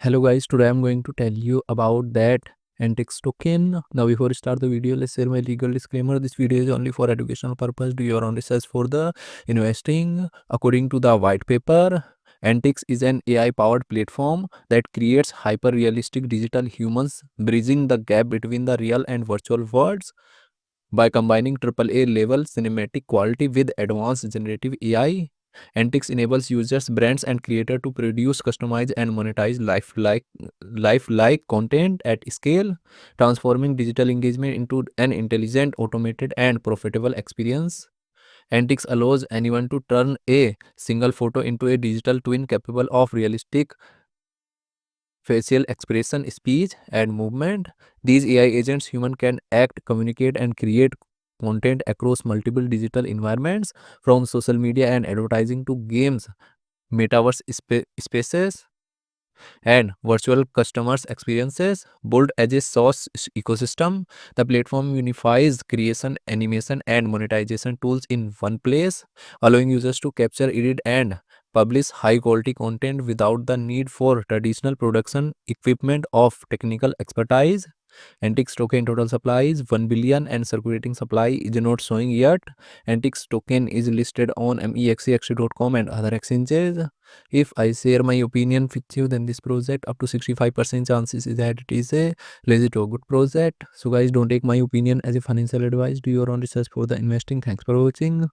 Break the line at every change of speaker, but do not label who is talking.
Hello guys, today I'm going to tell you about that Antix token. Now before we start the video, let's share my legal disclaimer. This video is only for educational purpose. Do your own research for the investing. According to the white paper, Antix is an AI powered platform that creates hyper realistic digital humans, bridging the gap between the real and virtual worlds. By combining AAA level cinematic quality with advanced generative AI, Antix enables users, brands, and creators to produce, customize, and monetize lifelike content at scale, transforming digital engagement into an intelligent, automated, and profitable experience. Antix allows anyone to turn a single photo into a digital twin capable of realistic facial expression, speech, and movement. These AI agents human can act, communicate, and create content across multiple digital environments, from social media and advertising to games, metaverse spaces, and virtual customers experiences. Built as a source ecosystem, the platform unifies creation, animation, and monetization tools in one place, allowing users to capture, edit, and publish high quality content without the need for traditional production equipment of technical expertise. Antix token total supply is 1 billion and circulating supply is not showing yet. Antix token is listed on mexxt.com and other exchanges. If I share my opinion with you, then this project up to 65% chances is that it is a legit or good project. So guys, don't take my opinion as a financial advice. Do your own research for the investing. Thanks for watching.